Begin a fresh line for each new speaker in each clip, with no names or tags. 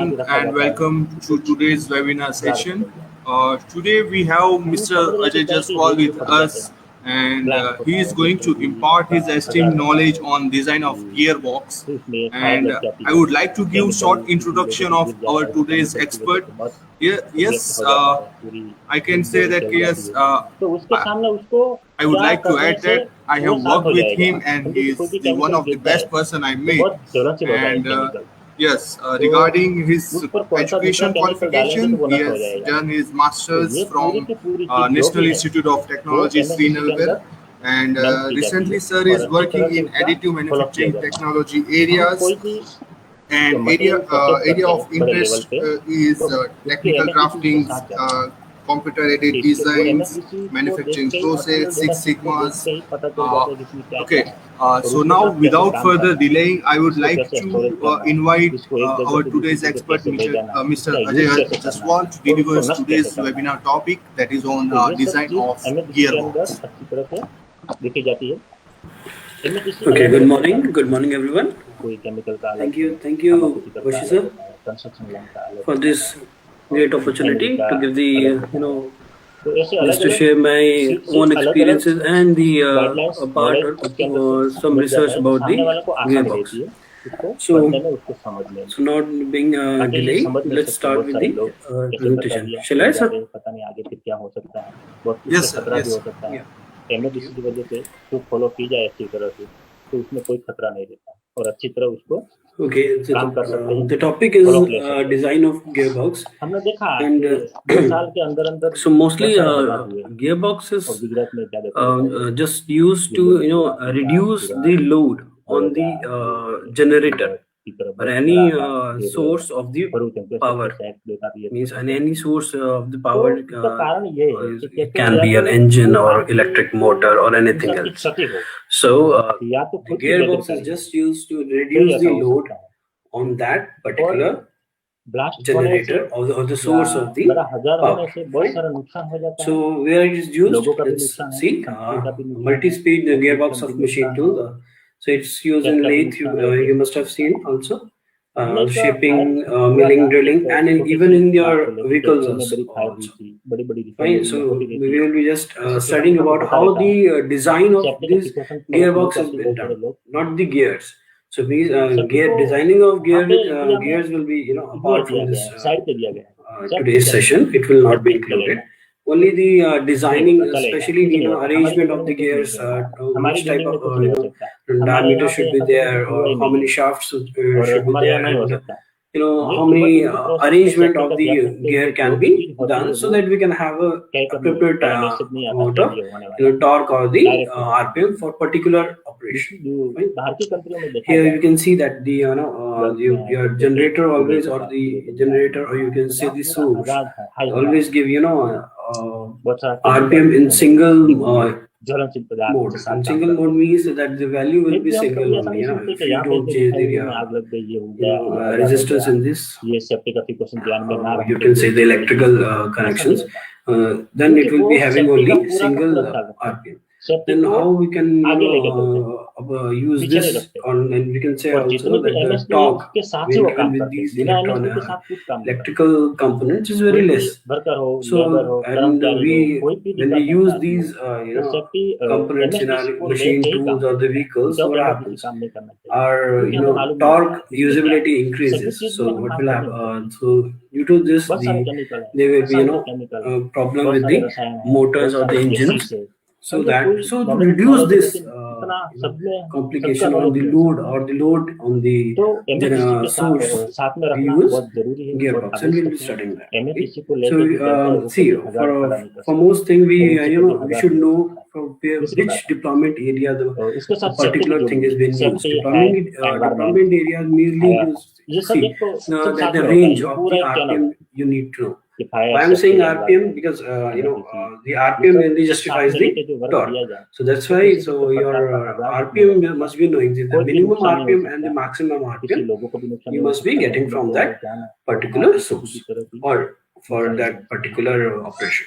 everyone, and welcome to today's webinar session. Today we have Mr. Ajay Jaswal with us, and he is going to impart his esteemed knowledge on design of gearbox. And I would like to give short introduction of our today's expert. Yes, I can say that yes. I would like to add that I have worked with him, and he is one of the best person I met. And yes, regarding his education qualification, he has done his masters from National Institute of Technology, Srinagar. And recently, sir is working in additive manufacturing technology areas. And area of interest is technical drafting, computer aided designs, manufacturing process, Six Sigmas. Okay, so now without further delaying, I would like to invite our today's expert, Mr. Ajay Jaswal, to deliver today's webinar topic, that is on design of gearbox.
Okay, good morning everyone. Thank you, Vashi sir, for this great opportunity to give the just to share my own experiences and the some research about the gearbox. So not being delay, let's start with the presentation. Shall I, sir?
Yes, sir. Yes.
MATC की वजह से तो follow की जाए अच्छी तरह से तो उसमें कोई खतरा नहीं रहता और अच्छी तरह उसको काम कर सकते हैं.
The topic is design of gearbox.
हमने देखा and 2 साल के अंदर
so mostly gearbox is just used to reduce the load on the generator or any source of the power. Means any source of the power it can be an engine or electric motor or anything else. So the gearbox is just used to reduce the load on that particular generator or the source of the power. So where it is used, let's see, multi-speed gearbox of machine tool. So it's used in lathe, you must have seen also, shaping, milling, drilling, and even in your vehicles also. Fine. So we will be just studying about how the design of this gearbox has been done, not the gears. So these designing of gears will be apart from this today's session. It will not be included. Only the designing, especially the arrangement of the gears, which type of diameter should be there, or how many shafts should be there, and how many arrangement of the gear can be done, so that we can have a appropriate amount of torque or the RPM for particular operation. Right? Here you can see that the your generator always, or the generator, or you can say the source, always give RPM in single mode. And single mode means that the value will be single only. If you don't change the resistance in this, you can say the electrical connections, then it will be having only single RPM. Then how we can use this on, and we can say also that the torque with these electrical components is very less. So and when we use these components in our machine tools or the vehicles, what happens? Our torque usability increases. So what will happen? So due to this, there will be problem with the motors or the engines. So to reduce this complication on the load on the source, we use gearbox, and we'll be studying that. Okay? So see, for most things we should know from which deployment area the particular thing is being used. Deployment area merely use the range of the RPM you need to know. Why I'm saying RPM? Because the RPM mainly justifies the torque. So that's why. So your RPM must be knowing the minimum RPM and the maximum RPM you must be getting from that particular source or for that particular operation.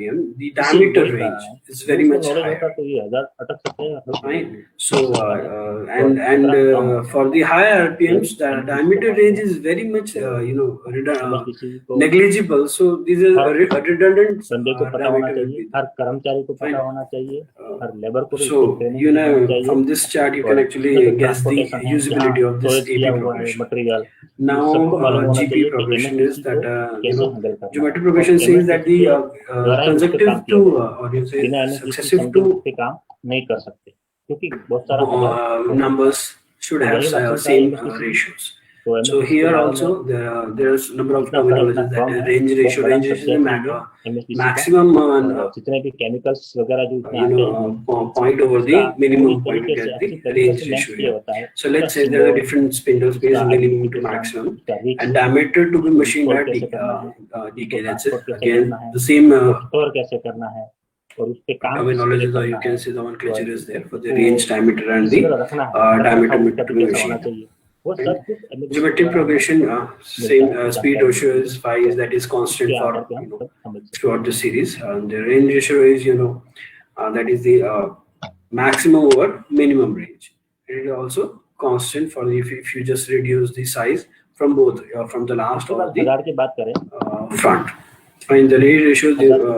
RPM, the
इससे
diameter
वही कहा
range
है,
is
अगर
very
उसको
much
knowledge
higher.
होता तो ये 1000 अटक सकते हैं,
Right. So
और
and
खतरा कम होता
for the higher
है।
RPMs, the
यानी कि इसको
diameter
मान
range
low
is very much
तो अगर किसी को
negligible. So these are
her
redundant
बंदे को पता होना चाहिए, हर कर्मचारी को पता होना चाहिए, हर लेबर को
So, from this chart, you can actually guess the usability of this AP progression.
Material
Now, GP progression is that, geometry progression says that the consecutive to, or you say successive to
नहीं कर सकते, क्योंकि बहुत सारा
numbers should have same ratios. So here also there's number of terminologies that range ratio. Range ratio is maximum
जितने भी chemicals वगैरह जो
point over the minimum point to get the range ratio here. So let's say there are different spindle space minimum to maximum and diameter to be machined at decay. That's it. Again the same
store कैसे करना है और उस पे काम
terminologies, or you can say the nomenclature is there for the range, diameter and the diameter to be machined. Geometric progression, same speed ratio is 5, that is constant for throughout the series. The range ratio is that is the maximum over minimum range. It is also constant for if you just reduce the size from both from the last or the front. In the range ratio,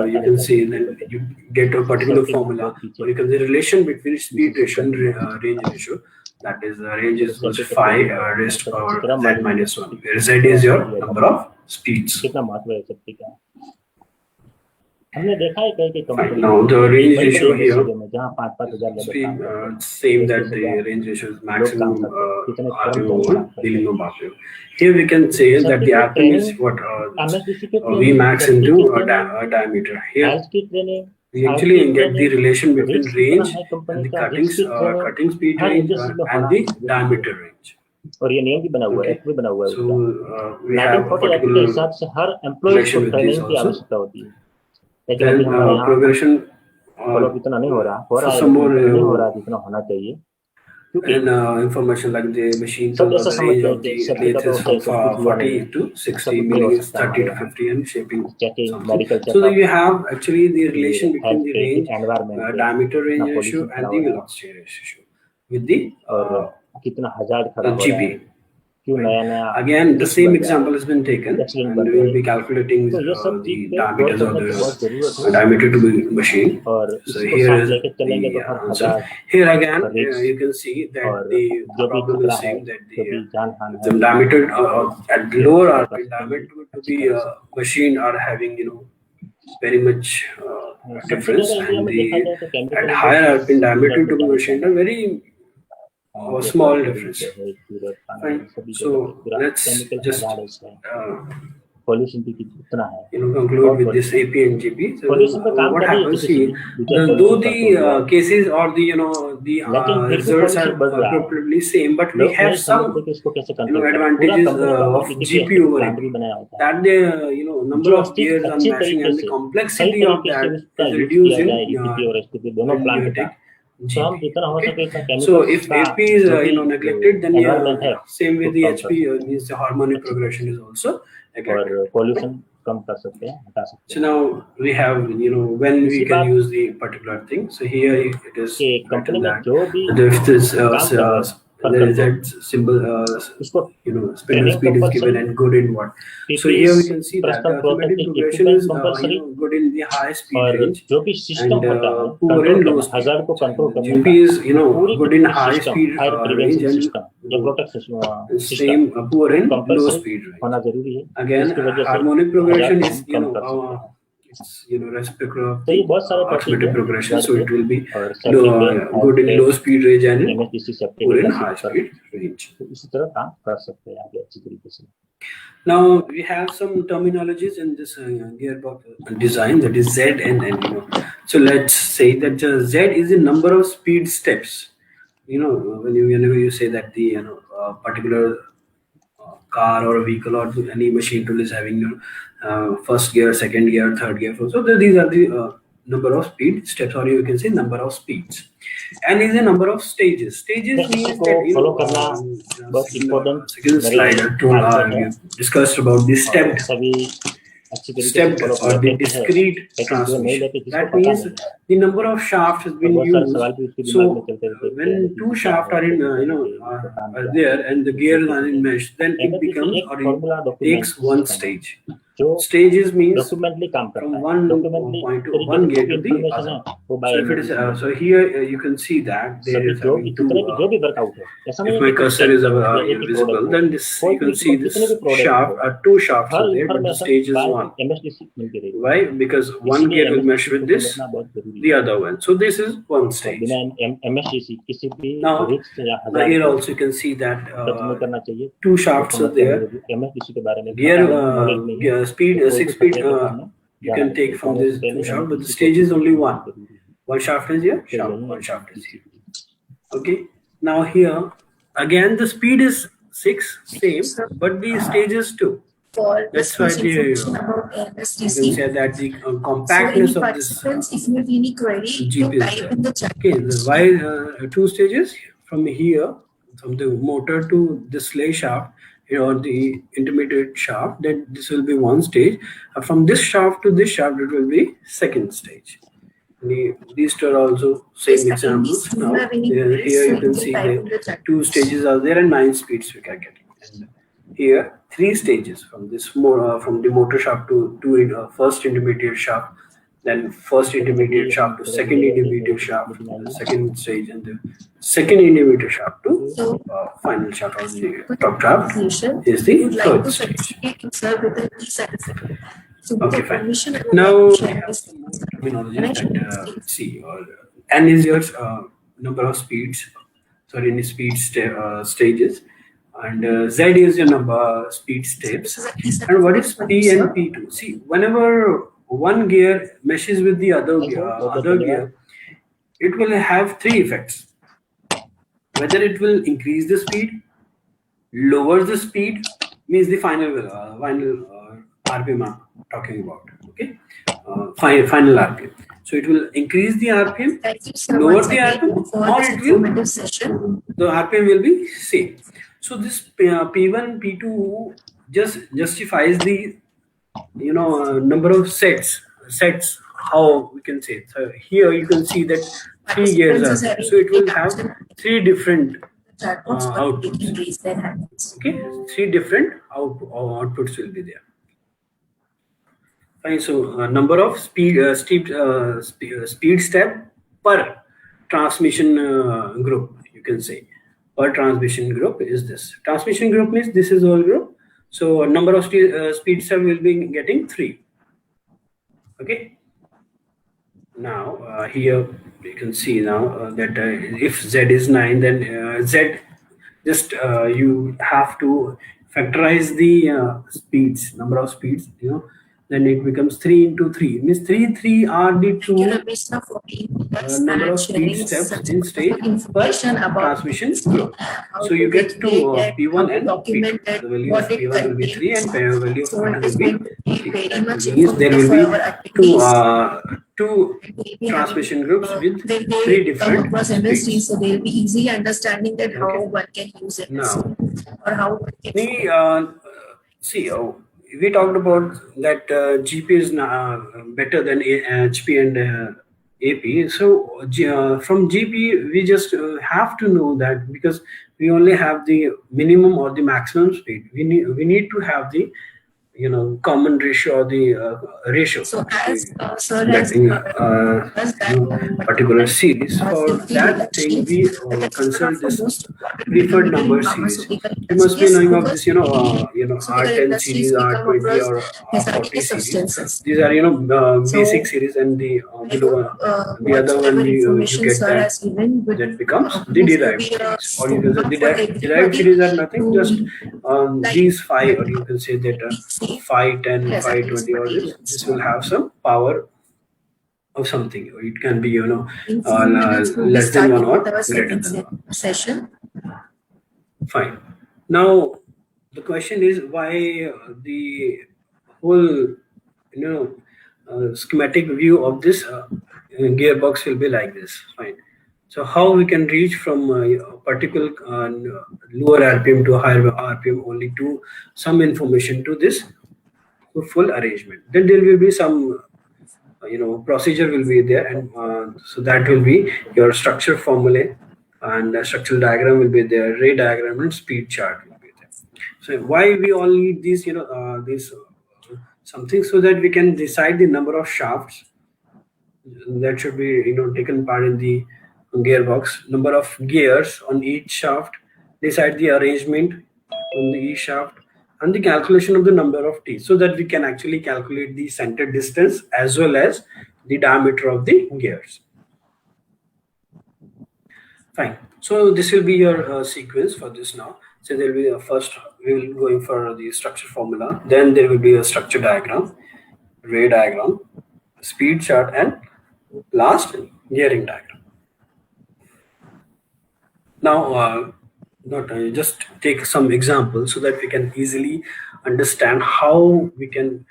you can see that you get a particular formula, or you can see the relation between speed ratio and range ratio. That is, range is equals to 5 raised to power z minus 1, where z is your number of speeds. Fine. Now the range ratio here, same that the range ratio is maximum RPM over minimum RPM. Here we can say that the RPM is what V max into diameter. Here we actually get the relation between range and the cutting speed range and the diameter range.
और ये नियम भी बना हुआ है, भी बना हुआ है।
So we have a particular
के हिसाब से हर एम्प्लॉय को ट्रेनिंग की आवश्यकता होती है।
Then progression
इतना नहीं हो रहा जितना होना चाहिए।
And information like the machine tool, the range of the lathe is from 40 to 60, meaning it's 30 to 50, and shaping something. So that you have actually the relation between the range, diameter range ratio and the velocity ratio with the GP. Again, the same example has been taken, and we will be calculating the diameters of the diameter to be machined. So here is the answer. Here again, you can see that the problem is saying that the diameter at lower RPM diameter to be machined are having very much difference, and the at higher RPM diameter to be machined are very small difference. Fine. So let's just conclude with this AP and GP. So what happens here? Though the cases or the results are appropriately same, but we have some advantages of GP over AP. That the number of gears are matching and the complexity of that is reduced in GP. So if AP is neglected, then same with the HP means the harmonic progression is also neglected. So now we have when we can use the particular thing. So here it is written that if this there is that symbol spindle speed is given and good in what. So here we can see that the automatic progression is good in the high speed range and poor in low speed. GP is good in high speed range and same poor in low speed range. Again, harmonic progression is it's respective of the automatic progression, so it will be good in low speed range and poor in high speed range. Now we have some terminologies in this gearbox design, that is Z and N. So let's say that Z is the number of speed steps. Whenever you say that the particular car or a vehicle or any machine tool is having first gear, second gear, third gear. So these are the number of speed steps, or you can say number of speeds. And is a number of stages. Stages means that second slide I told you discussed about the stepped or the discrete transmission. That means the number of shafts has been used. So when two shafts are in are there and the gears are in mesh, then it becomes or it takes one stage. stages means
documentally काम करता
from
है
one
documentally
point to
तरीके
one
से
gear
जो
to the
information है
other.
वो
So if it is so here you can see that there
सभी
is
जो
having
जितने
two.
भी जो भी वर्कआउट है ऐसा नहीं
If
है
my
कि
cursor is visible, then this
कोई
you can
भी
see this
जितने भी प्रोडक्ट
shaft
हो
two shafts
हर
are there, but the
information
stage is
by
one.
MSDC मिलती रहेगी
Why? Because one gear will mesh with this, the other one. So this is one stage.
बिना एमएसडीसी किसी भी
Now,
risk या हजार
here also you can see that
touch नहीं करना चाहिए
two shafts are there.
एमएसडीसी के बारे में
Gear speed 6 speed you can take from this two shafts, but the stage is only one. One shaft is here, one shaft is here. Okay. Now here again the speed is 6 same, but the stage is 2. That's why the you can say that the compactness of this Jeep is there. Okay. Why two stages? From here, from the motor to the sleigh shaft, or the intermediate shaft, that this will be one stage. From this shaft to this shaft, it will be second stage. These two are also same examples. Now here you can see the two stages are there and 9 speeds we can get. And here 3 stages from this from the motor shaft to first intermediate shaft, then first intermediate shaft to second intermediate shaft, the second stage, and the second intermediate shaft to final shaft or the top shaft is the third stage. Okay, fine. Now we have some more terminologies that see, N is your number of speeds, sorry, in speed stages, and Z is your number speed steps. And what is P and P2? See, whenever one gear meshes with the other gear, it will have 3 effects. Whether it will increase the speed, lower the speed, means the final RPM I'm talking about. Okay, final RPM. So it will increase the RPM, lower the RPM, or it will the RPM will be same. So this P1, P2 just justifies the number of sets. How we can say it. So here you can see that 3 gears are there. So it will have 3 different outputs. Okay, 3 different outputs will be there. Fine. So number of speed step per transmission group, you can say. Per transmission group is this. Transmission group means this is all group. So number of speed step will be getting 3. Okay. Now here you can see now that if Z is 9, then Z just you have to factorize the speeds, number of speeds, then it becomes 3 into 3, means 3 are the 2 number of speed steps in stage per transmission group. So you get to P1 and P2. The value of P1 will be 3 and the value of P2 will be 3. That means there will be two transmission groups with 3 different speeds.
So there will be easy understanding that how one can use it
now
or how one can
see, we talked about that GP is better than HP and AP. So from GP we just have to know that, because we only have the minimum or the maximum speed. We need to have the common ratio or the ratio.
So as sir
has particular series. For that thing we consult this preferred number series. You must be knowing of this R10 series, R20 or R40 series. These are basic series, and the below the other one you get that becomes the derived series, or you can say the derived series are nothing, just these 5, or you can say that 510, 520, or this will have some power of something, or it can be less than 1 or greater than 1.
Session.
Fine. Now the question is why the whole schematic view of this gearbox will be like this. Fine. So how we can reach from a particular lower RPM to higher RPM only to some information to this full arrangement. Then there will be some procedure will be there, and so that will be your structure formulae, and structural diagram will be there, ray diagram and speed chart will be there. So why we all need these something so that we can decide the number of shafts that should be taken part in the gearbox, number of gears on each shaft, decide the arrangement on the each shaft, and the calculation of the number of teeth, so that we can actually calculate the center distance as well as the diameter of the gears. Fine. So this will be your sequence for this now. So there will be first we will going for the structure formula. Then there will be a structure diagram, ray diagram, speed chart, and last gearing diagram. Now, just take some examples so that we can easily understand how we can,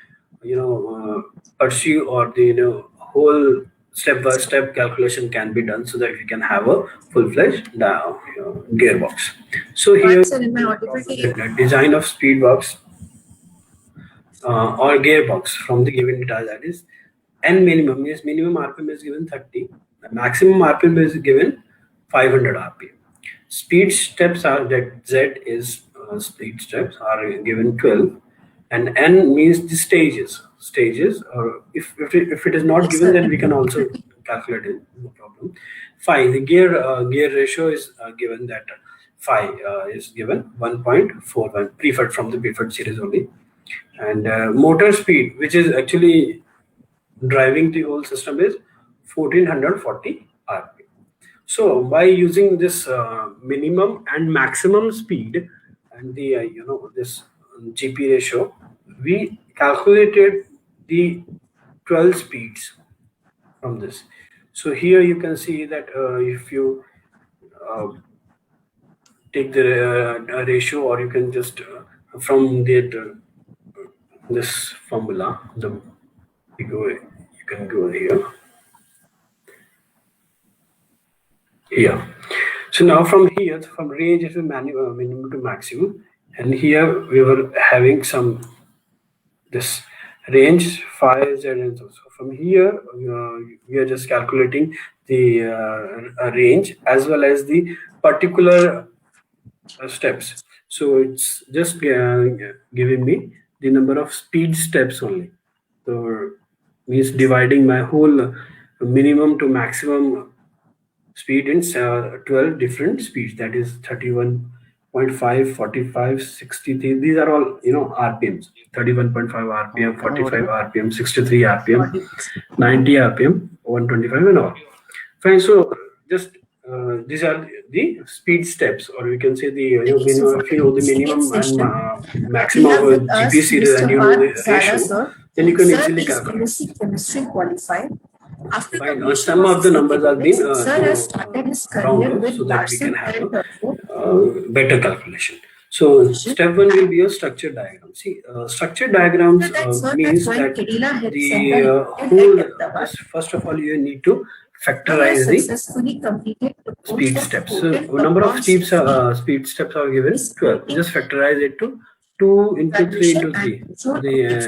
pursue or the whole step-by-step calculation can be done so that we can have a full-fledged gearbox. So here, the design of speed box or gearbox from the given data, that is n minimum. Yes, minimum RPM is given 30, maximum RPM is given 500 RPM. Speed steps are that Z is speed steps are given 12, and N means the stages. Or if it is not given, then we can also calculate it. No problem. 5. The gear ratio is given that 5 is given 1.41 preferred from the preferred series only, and motor speed, which is actually driving the whole system, is 1440 RPM. So by using this minimum and maximum speed and the this GP ratio, we calculated the 12 speeds from this. So here you can see that if you take the ratio, or you can just from the this formula, you can go here. Here. So now from here, from range it will minimum to maximum, and here we were having some this range 5Z, and so from here we are just calculating the range as well as the particular steps. So it's just giving me the number of speed steps only. So means dividing my whole minimum to maximum speed in 12 different speeds, that is 31.5, 45, 63. These are all RPMs. 31.5 RPM, 45 RPM, 63 RPM, 90 RPM, 125, and all. Fine. So just these are the speed steps, or we can say the minimum. If you know the minimum and maximum of GP series and you know the ratio, then you can easily calculate.
Chemistry qualified.
Fine. Some of the numbers have been rounded so that we can have a better calculation. So step 1 will be a structure diagram. See, structure diagrams means that the whole. First of all, you need to factorize the speed steps. So number of speed steps are given 12. Just factorize it to 2 into 3 into 3.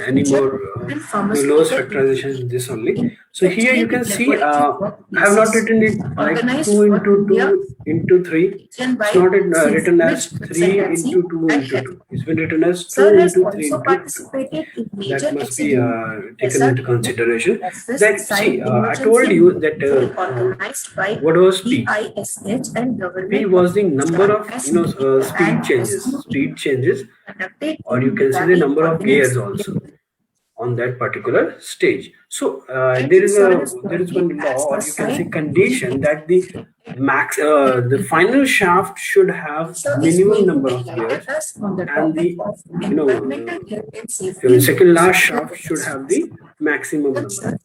Any more lowest factorization is this only. So here you can see I have not written it like 2 into 2 into 3. It's not written as 3 into 2 into 2. It's been written as 2 into 3 into 2. That must be taken into consideration. That see, I told you that what was P? P was the number of speed changes, or you can say the number of gears also on that particular stage. So there is one law, or you can say condition, that the final shaft should have minimum number of gears, and the second last shaft should have the maximum number.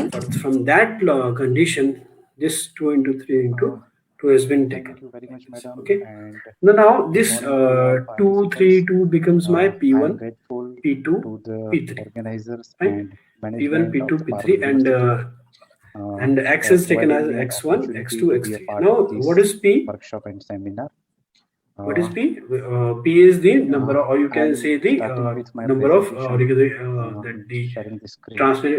But from that law condition, this 2 into 3 into 2 has been taken.
Thank you very much, madam.
Okay.
And
now this 2, 3, 2 becomes my P1, P2,
to the
P3.
organizers
Right?
and
P1,
management
P2,
of the
P3, and X is taken as X1, X2, X3. Now, what is P?
Workshop and seminar.
What is P? P is the number, or you can say the number of,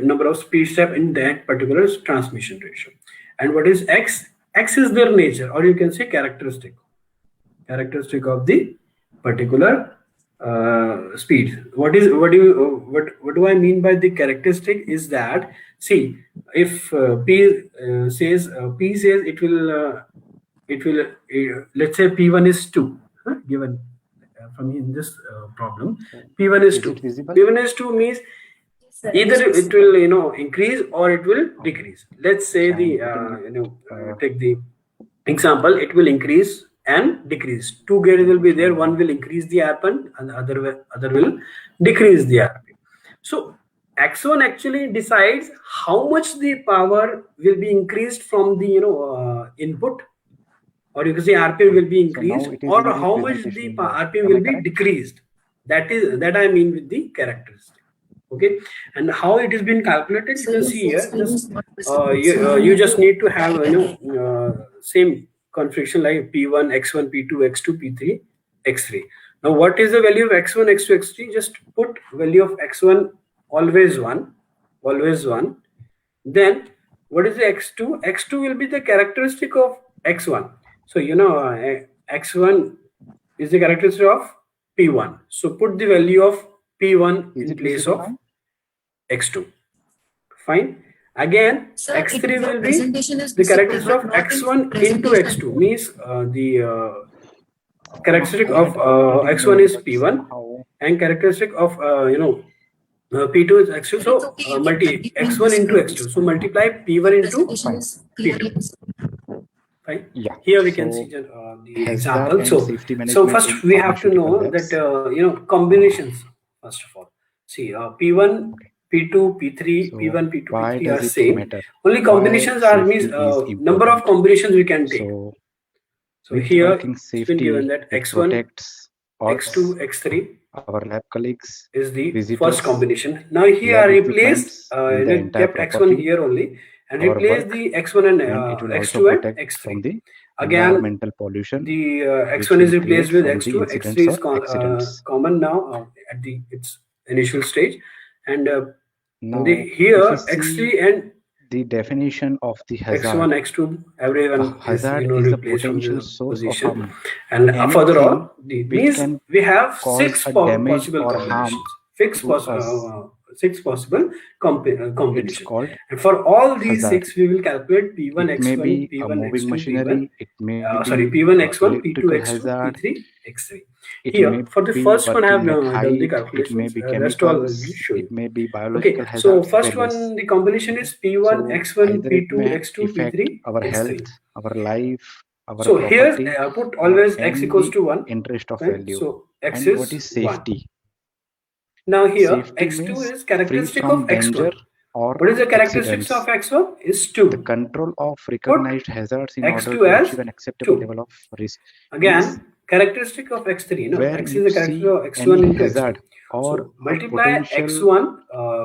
number of speed step in that particular transmission ratio. And what is X? X is their nature, or you can say characteristic of the particular speed. What do I mean by the characteristic is that, see, if P says it will let's say P1 is 2, given from in this problem, P1 is 2. P1 is 2 means either it will increase or it will decrease. Let's say take the example, it will increase and decrease. Two gates will be there, one will increase the RPM and the other will decrease the RPM. So X1 actually decides how much the power will be increased from the input, or you can say RPM will be increased, or how much the RPM will be decreased. That I mean with the characteristic. Okay, and how it has been calculated, you can see here. Just you just need to have same configuration like P1, X1, P2, X2, P3, X3. Now, what is the value of X1, X2, X3? Just put value of X1 always 1, always 1. Then what is the X2? X2 will be the characteristic of X1. So X1 is the characteristic of P1. So put the value of P1 in place of X2. Fine. Again, sir, X3 will be the characteristic of X1 into X2. Means the characteristic of X1 is P1 and characteristic of P2 is X2. So multi X1 into X2. So multiply P1 into P2. Right? Yeah. Here we can see the example. So first we have to know that combinations. First of all, see P1, P2, P3, P1, P2, P3 are same. Only combinations are means number of combinations we can take. So here it's been given that X1, X2, X3 our lab colleagues is the first combination. Now here I replaced kept X1 here only and replace the X1 and X2 and X3. Again, environmental pollution. The X1 is replaced with X2. X3 is common now at its initial stage, and here X3 and the definition of the hazard. X1, X2, everyone hazard is the potential source position. Of harm. And further on, we have six possible combinations. Six possible combinations. And for all these hazard. 6, we will calculate P1, it X1, P1, X2, machinery, P1, P1, X1, P2, X2, hazard. P3, X3. Here, for the first one, I have done the calculation. Rest all will be shown. It may be biological hazard. So first one, the combination is P1, X1, P2, X2, P3, our X3. Health, our life. So here, put always X equals to 1. Interest of value. So X is what is safety? 1. Now here, X2 is characteristic of X1. What is the characteristics of X1? Is 2. The control of recognized hazards in X2 order to achieve an acceptable 2. Level of risk. Again, characteristic of X3. No, X is the characteristic of X1 into hazard X2. So multiply X1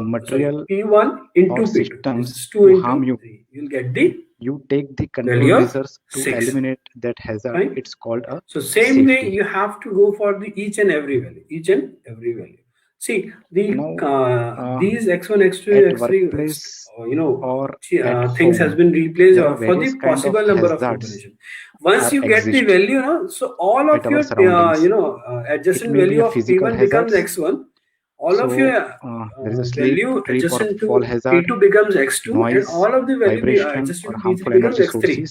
material P1 into P2. This is 2 into 3. You'll get the you take the control measures to 6. Eliminate that hazard. Right? It's called a so same safety. Way you have to go for the each and every value. Each and every value. See these X1, X2, X3, or things has been replaced for the possible number of combinations. Once you get the value, so all of your adjacent value of P1 becomes X1. All of your value adjacent to P2 becomes X2, noise, and all of the value adjacent to P3 becomes X3.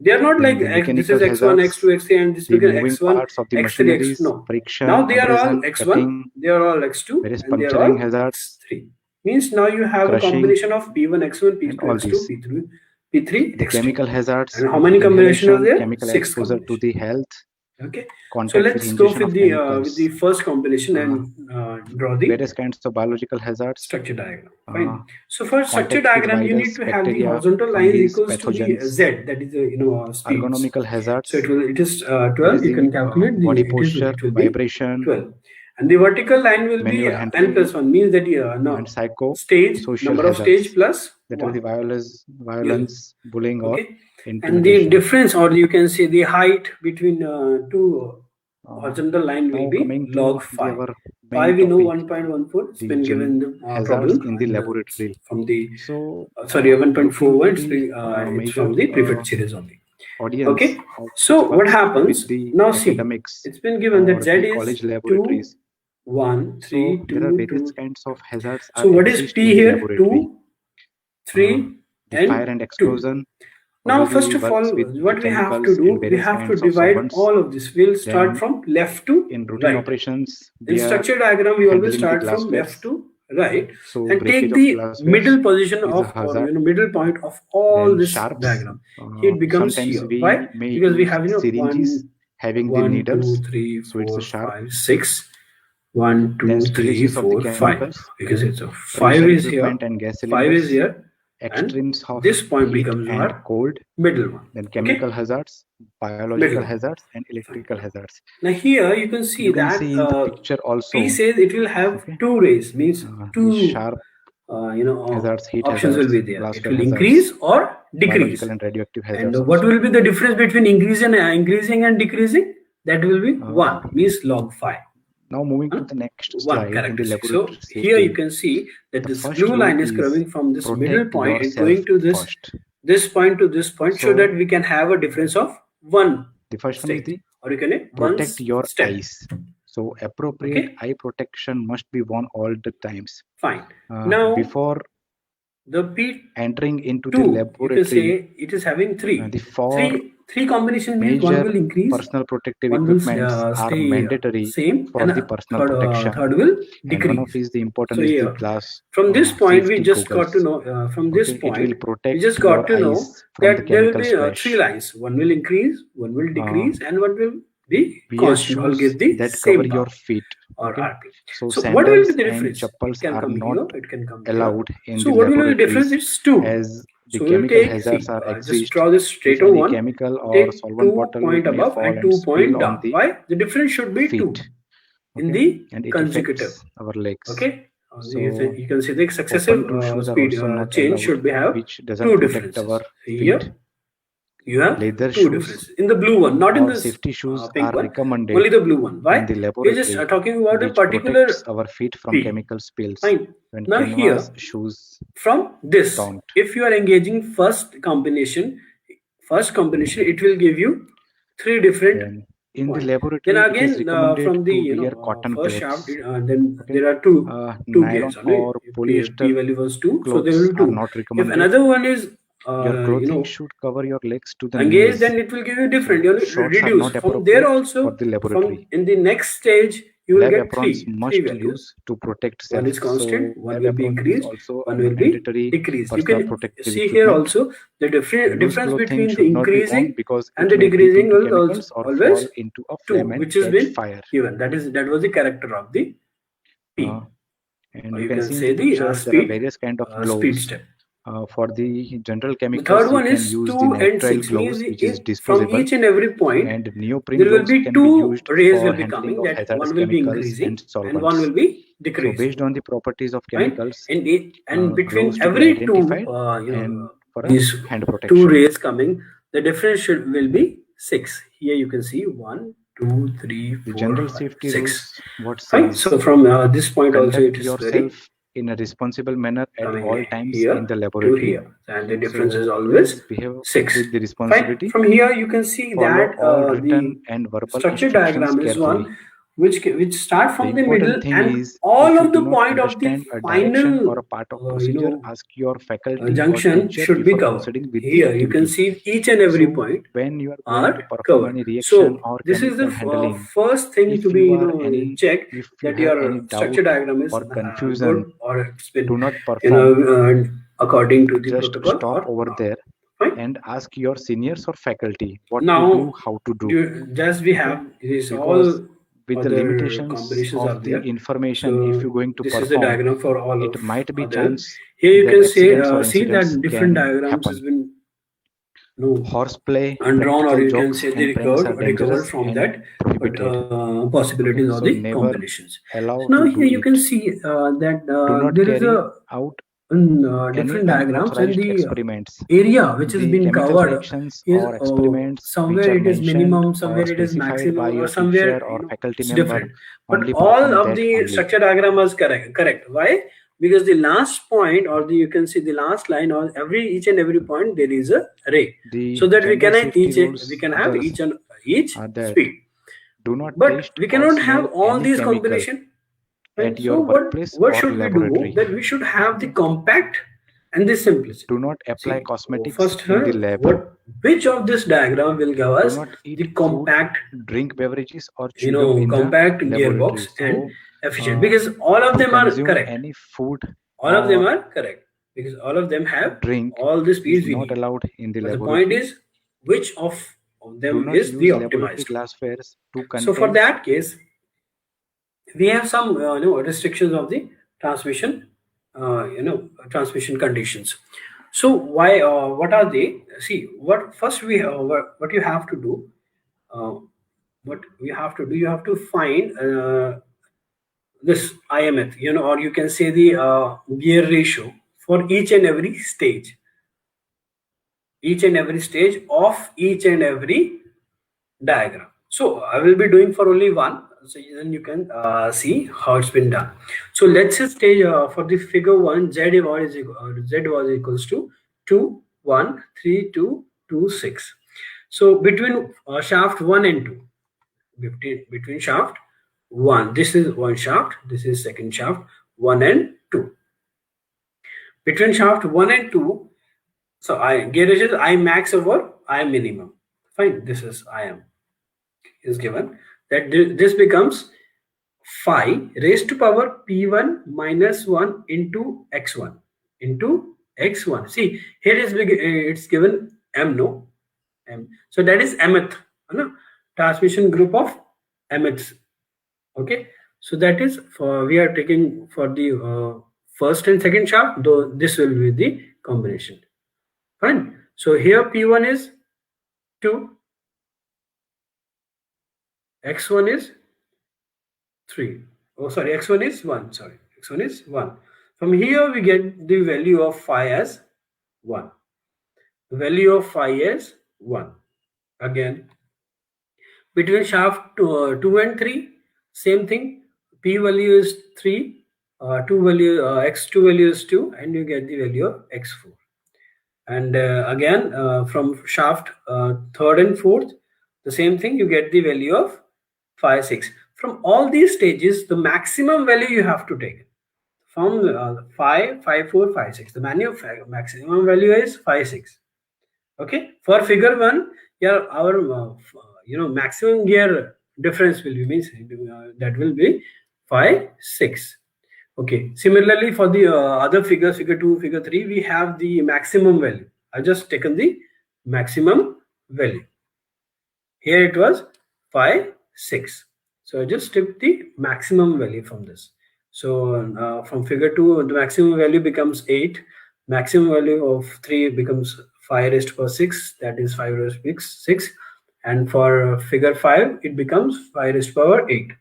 They are not like this is X1, X2, X3, and this becomes X1, X3, X. No. Now they are all X1, they are all X2, and they are all X3. Means now you have a combination of P1, X1, P2, X2, P3, X3. Chemical hazards. And how many combinations are there? Chemical 6 exposure to the health. Okay. So let's go with the first combination and draw the various kinds of biological hazards. Structure diagram. Fine. So for structure diagram, you need to have the horizontal line equals to the Z, that is the speed. Ergonomical hazards. So it is 12. You can calculate the body posture, vibration. 12. And the vertical line will be n plus 1, means that stage number of stage plus that is the violence, bullying, or and the difference, or you can say the height between two horizontal line will be log 5. 5 we know 1.14. It's been given the problem in the laboratory from the 1.41. It's from the prefect series only. Okay. So what happens now? See, it's been given that Z is 2 1, 3,
So there are
2,
various
2.
kinds of hazards
So
are
what is
exist
P
in the
here?
laboratory.
2, 3,
The fire
and
and
2.
explosion
Now, first
obviously
of all,
works with the
what we have to
chemicals
do,
and
we
various
have to
kinds of
divide
solvents.
all of this. We'll start
Then
from left to
in routine
right.
operations,
In
we are
structure diagram, we always
handling the
start from left
glasswares.
to right,
So
and
breakage
take
of
the
glasswares
middle position
is a
of, or
hazard.
middle point of all
Then
this
sharps.
diagram. It becomes
Sometimes
here.
we
Why?
may
Because we
use
have
syringes having the
1, 2,
needles.
3,
So it's a
4,
sharp.
5, 6. 1, 2,
Then
3,
spillages of the
4, 5.
chemicals.
Because it's a 5
Pressure
is here,
equipment and gas
5 is
cylinders.
here,
Extremes
and
of
this point
heat
becomes
and
our
cold.
middle one.
Then
Okay,
chemical hazards, biological
middle one.
hazards, and electrical hazards.
Now here you can see
You can
that
see in the picture also.
P says it will have
Okay.
two rays, means
The
two
sharp hazards, heat
options
hazards,
will be there. It
glassware
will
hazards,
increase or decrease.
biological and radioactive hazards
And what
also.
will be the difference between increasing and decreasing? That will be 1, means log 5.
Now moving to the next
1
slide in the
characteristic.
laboratory
So
safety.
here you can see that
The
this
first
blue
rule
line is
is
curving from this middle
protect
point and
yourself
going to this
first.
this point to this point, so
So
that we can have a difference of 1
the first one is
state,
the
or you can one
protect your
step.
eyes. So appropriate eye protection must be worn all the times.
Fine. Now
before
the P2,
entering into the
you can
laboratory,
say it is having three combination means one
major
will increase,
personal protective
one will
equipments are
stay
mandatory
same,
for
and
the personal protection.
third will
And
decrease.
one of is the important
So
is
here,
the glass
from this point we
safety
just
goggles.
got to know, from this
Okay,
point
it will protect
we just
your
got to know
eyes from the
that there will
chemical
be
splash.
3 lines. One will increase, one will decrease, and one will be
Wear
constant, or
shoes
give the
that
same
cover your
power
feet.
or
Okay,
RP.
so
So what will be
sandals
the
and
difference? It
chappals
can
are
come
not
here, it can come here.
allowed in
So
the
what will be the difference?
laboratories,
It's 2.
as the
So we'll
chemical
take,
hazards
see,
are
just
exist.
draw this
If
straight on
any
1,
chemical or
take
solvent
2
bottle
point
may
above
fall
and 2 point
spill on
down.
the
Why? The difference should be 2
feet.
in
Okay,
the
and it
consecutive.
affects our legs.
Okay,
So
you can see the successive
open toe shoes are
speed
also not
change
allowed,
should be have
which doesn't
2
protect
differences.
our
Here
feet.
you have
Leather
2
shoes
differences in the blue one, not in
or
this
safety shoes
pink
are
one,
recommended
only the blue one. Why?
in the
We're just
laboratory,
talking about a
which
particular
protects our feet from
P.
chemical spills.
Fine.
When
Now here,
canvas shoes
from this,
don't.
if you are engaging first combination, it will give you 3 different
Then in the
points.
laboratory,
Then
it is
again,
recommended
from the
to wear cotton
first
clothes.
shaft, then
Okay,
there are two
nylon
gears on it.
or polyester
P value was 2, so there
clothes
will be
are
2.
not
If
recommended.
another one is
Your clothing should cover your legs to the
engaged,
knees.
then it will give you different.
Shorts are
Reduce
not
from there
appropriate
also.
for the laboratory.
From in the next stage, you will
Lab
get
aprons
3
must
values.
use to protect
One
self.
is constant,
So
one
lab
will be
apron is
increased,
also a
one will be
mandatory
decreased. You
personal
can
protective
see here
equipment.
also the difference
Loose clothing
between the
should not be worn
increasing
because
and
it
the
may dip
decreasing
into
will
chemicals or
always
fall into a
2,
flame and
which has
catch
been
fire.
given. That was the character of the P.
And
Or
you
you
can
can
see in
say
the pictures there are
speed,
various kind of
speed
gloves.
step.
For the general
The
chemicals,
third
you
one
can
is
use
2
the
and
nitrile
6, means
gloves, which is
from
disposable,
each and every point
and neoprene
there will
gloves
be
can be
2
used
rays
for
will be
handling
coming,
of
that
hazardous
one will be
chemicals and
increasing and
solvents.
one will be
So
decreasing.
based on the properties of
Fine.
chemicals,
And between
gloves to be
every 2
identified and for a
these
hand
2
protection.
rays coming, the difference will be 6. Here you can see 1, 2, 3, 4,
The general
5,
safety
6.
rules what
Fine.
says
So from this point also
conduct
it is very
yourself in a responsible manner at
coming
all times
here
in the
to
laboratory.
here, and the difference is
So
always
always behave
6.
with the
Fine.
responsibility.
From here you can see
Follow
that
all
the
written and verbal
structure
instructions
diagram is
carefully.
one which start
The
from the middle,
important thing
and
is
all
if you
of
do
the
not
point of the
understand a direction or
final
a part of procedure, ask your faculty or
junction
teacher
should be
before
covered.
proceeding with the
Here you can
activity.
see each and every
So
point
when you are going to
are
perform
covered.
any reaction
So
or
this is the
chemical handling,
first thing
if
to be
you are any
checked,
if you
that
have any
your structure
doubt
diagram is
or confusion,
good, or it's been
do not perform.
according to the
Just
protocol
stop
or
over
not.
there
Fine.
and ask your seniors or faculty what to
Now
do, how to do.
just we
Okay?
have this
Because
all
with the
other
limitations
combinations
of
are
the
there.
information, if you're going to
This is the
perform,
diagram for all
it
of
might be
others.
chance
Here you
that
can say
accidents or
see
incidents
that different
can
diagrams
happen.
has been
Horseplay,
undrawn, or
practical
you can
jokes,
say they
and pranks are
recovered
dangerous
from
and
that
prohibited.
possibilities
Okay,
of
so
the
never
combinations.
allow
Now
to
here
do
you can
it.
see that
Do not
there is
carry
a
out
different
any
diagrams, and
unauthorized
the
experiments.
area which has
The
been
chemical
covered
reactions
is
or experiments which
somewhere
are
it is
mentioned
minimum,
or
somewhere it is
specified by
maximum, or
your
somewhere
teacher or faculty
it's
member,
different. But
only
all
perform
of
that
the
only.
structure diagram was correct. Why? Because the last point, or the you can see the last line, or each and every point there is a ray,
The
so that we
general
can
safety rules
have
others
each
are that
speed.
do not
But
taste
we
or
cannot
smell
have all
any
these
chemical
combination.
at your workplace
what
or
should
laboratory.
we do? That we should have the compact and the simplicity.
Do not apply
See,
cosmetics
first,
in the lab.
which of this diagram will give
Do
us
not eat
the
food,
compact,
drink beverages, or chew gum in
compact
the
gearbox
laboratory.
and
So,
efficient? Because all of
to
them are
consume
correct.
any food
All of them
or
are correct because all of them have
drink
all the
is
speeds we
not
need.
allowed in the
But the point
laboratory.
is, which of
Do
them
not
is the
use laboratory
optimized?
glasswares to
So for
contain
that case, we have some restrictions of the transmission, transmission conditions. So why? What are they? See, what first we what you have to do. What you have to do, you have to find this IMF, or you can say the gear ratio for each and every stage of each and every diagram. So I will be doing for only one, so then you can see how it's been done. So let's just say for the figure 1, Z was equals to 2 1 3 2 2 6. So between shaft 1 and 2, between shaft 1, this is one shaft, this is second shaft, 1 and 2. Between shaft 1 and 2, so gear ratio is I max over I minimum. Fine, this is IM is given, that this becomes phi raised to power p1 minus 1 into x1 into x1. See, here is it's given m, no m, so that is mth, no? Transmission group of mths. Okay, so that is for, we are taking for the first and second shaft, though this will be the combination. Fine, so here p1 is 2, x1 is 3. Oh, sorry, x1 is 1. Sorry, x1 is 1. From here, we get the value of phi as 1. The value of phi is 1. Again, between shaft 2 and 3, same thing. P value is 3, 2 value, x2 value is 2, and you get the value of x4. And again, from shaft 3rd and 4th, the same thing, you get the value of phi 6. From all these stages, the maximum value you have to take from 5, 5, 4, 5, 6. The maximum value is 5, 6. Okay, for figure 1, yeah, our maximum gear difference will be means that will be 5, 6. Okay, similarly for the other figures, figure 2, figure 3, we have the maximum value. I just taken the maximum value. Here it was 5, 6. So I just took the maximum value from this. So from figure 2, the maximum value becomes 8. Maximum value of 3 becomes 5 raised to power 6. That is 5 raised to 6. And for figure 5, it becomes 5 raised to power 8.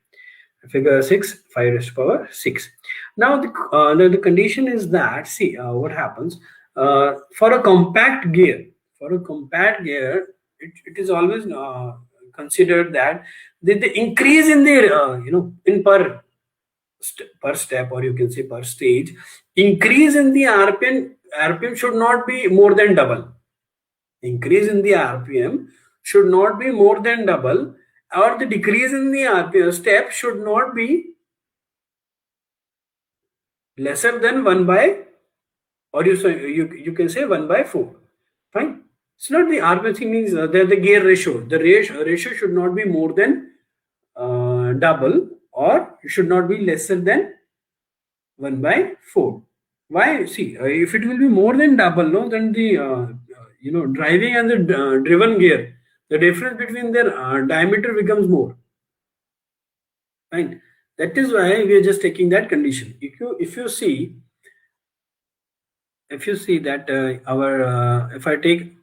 Figure 6, 5 raised to power 6. Now the condition is that, see what happens for a compact gear. For a compact gear, it is always considered that the increase in the in per step, or you can say per stage, increase in the RPM should not be more than double. Increase in the RPM should not be more than double, or the decrease in the RPM step should not be lesser than 1 by, or you can say 1 by 4. Fine. It's not the RPM thing, means the gear ratio. The ratio should not be more than double, or it should not be lesser than 1 by 4. Why? See, if it will be more than double, no, then the driving and the driven gear, the difference between their diameter becomes more. Right. That is why we are just taking that condition. If you see that if I take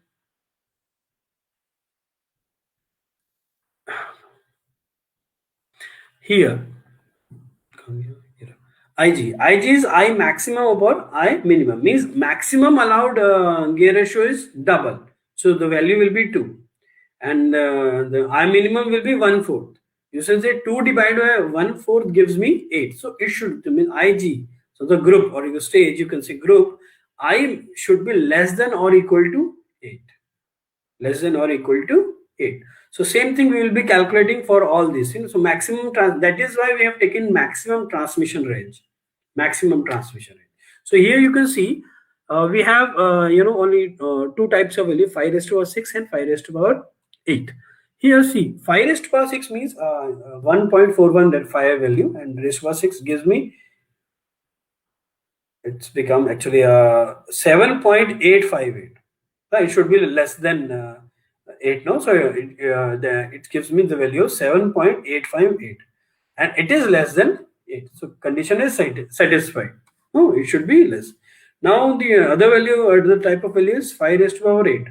here, IG is I maximum upon I minimum, means maximum allowed gear ratio is double, so the value will be 2, and the I minimum will be 1/4. You should say 2 divided by 1/4 gives me 8, so it should mean IG. So the group, or your stage, you can say group I should be less than or equal to 8, less than or equal to 8. So same thing we will be calculating for all these things. So maximum that is why we have taken maximum transmission range. Maximum transmission range. So here you can see we have only two types of value, 5 raised to power 6 and 5 raised to power 8. Here see 5 raised to power 6 means 1.41 that 5 value, and raised to power 6 gives me, it's become actually 7.858. It should be less than 8 no, so it gives me the value of 7.858 and it is less than 8, so condition is satisfied. No, it should be less. Now the other value or the type of value is 5 raised to power 8.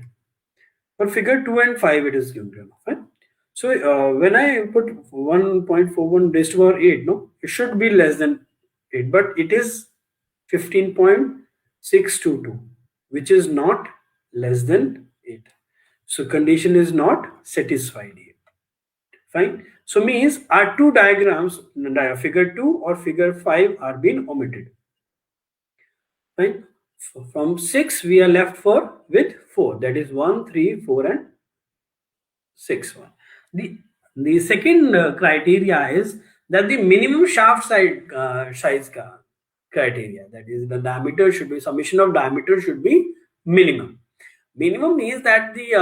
For figure 2 and 5 it is given. Fine. So when I put 1.41 raised to power 8, no, it should be less than 8, but it is 15.622, which is not less than 8. So condition is not satisfied here. Fine. So means our two diagrams, figure 2 or figure 5, are being omitted. Fine. So from 6 we are left with 4, that is 1, 3, 4 and 6 1. The second criteria is that the minimum shaft size criteria, that is the diameter should be, summation of diameter should be minimum. Minimum means that the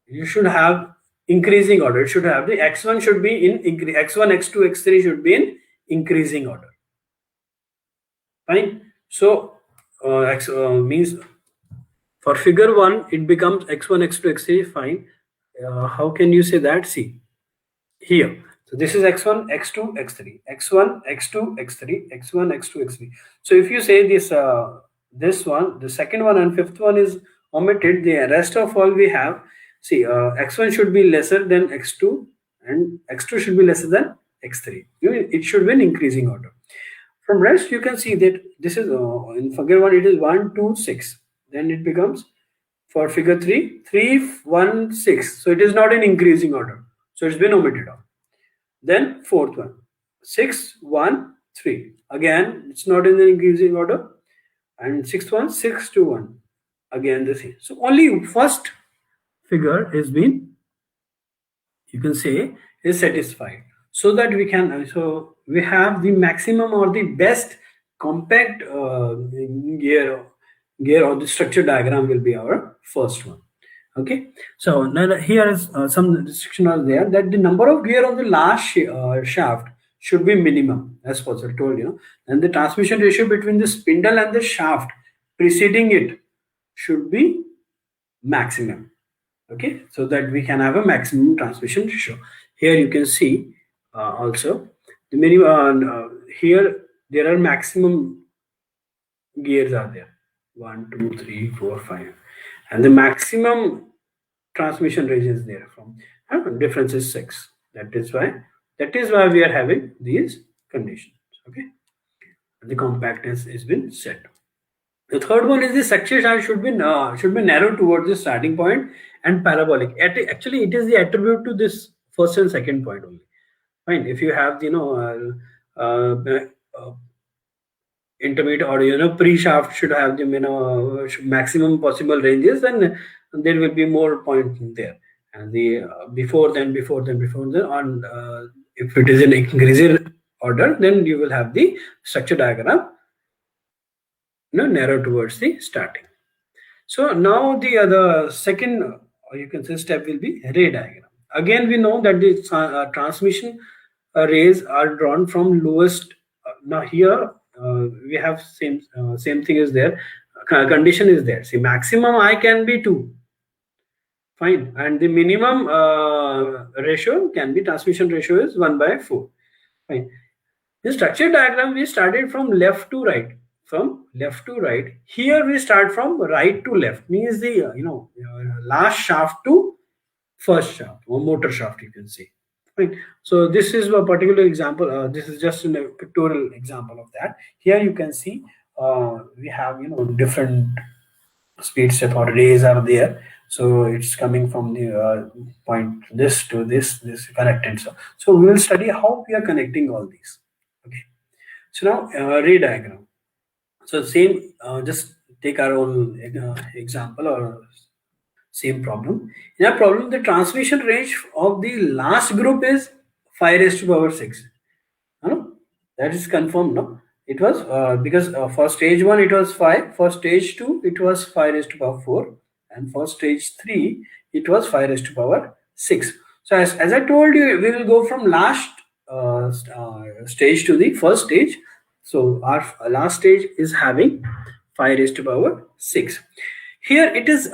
you should have increasing order. It should have the x1 should be in x1, x2, x3 should be in increasing order. Fine. So x means for figure 1 it becomes x1, x2, x3. Fine. How can you say that? See here. So this is x1, x2, x3, x1, x2, x3, x1, x2, x3. So if you say this this one, the second one and fifth one is omitted, the rest of all we have, see x1 should be lesser than x2 and x2 should be lesser than x3. It should be in increasing order. From rest you can see that this is in figure 1 it is 1, 2, 6. Then it becomes for figure 3, 3, 1, 6. So it is not in increasing order. So it's been omitted out. Then fourth one, 6, 1, 3. Again, it's not in the increasing order. And sixth one, 6, 2, 1. Again the same. So only first figure is been, you can say, is satisfied. So that we can, so we have the maximum or the best compact gear or the structure diagram will be our first one. Okay, so now here is some restriction are there, that the number of gear on the last shaft should be minimum as possible, told you, and the transmission ratio between the spindle and the shaft preceding it should be maximum. Okay, so that we can have a maximum transmission ratio. Here you can see also the minimum here there are maximum gears are there, 1, 2, 3, 4, 5, and the maximum transmission range is there from difference is 6. That is why we are having these conditions. Okay, the compactness has been set. The third one is the structure shaft should be narrow towards the starting point and parabolic. Actually, it is the attribute to this first and second point only. Fine. If you have intermediate or pre-shaft should have the maximum possible ranges, then there will be more point there, and the before then on if it is in increasing order, then you will have the structure diagram narrow towards the starting. So now the other second or you can say step will be ray diagram. Again we know that the transmission rays are drawn from lowest. Now here we have same thing is there. Condition is there. See, maximum I can be 2. Fine, and the minimum ratio can be, transmission ratio is 1/4. Fine. The structure diagram we started from left to right. From left to right. Here we start from right to left. Means the last shaft to first shaft or motor shaft, you can say. Right. So this is a particular example. This is just a pictorial example of that. Here you can see we have different speed step or rays are there. So it's coming from the point this to this connected. So we will study how we are connecting all these. Okay. So now ray diagram. So same, just take our own example or Same problem. In our problem, the transmission range of the last group is 5 raised to power 6. No? That is confirmed, no? It was because for stage 1 it was 5, for stage 2 it was 5 raised to power 4, and for stage 3 it was 5 raised to power 6. So as I told you, we will go from last stage to the first stage. So our last stage is having 5 raised to power 6. Here it is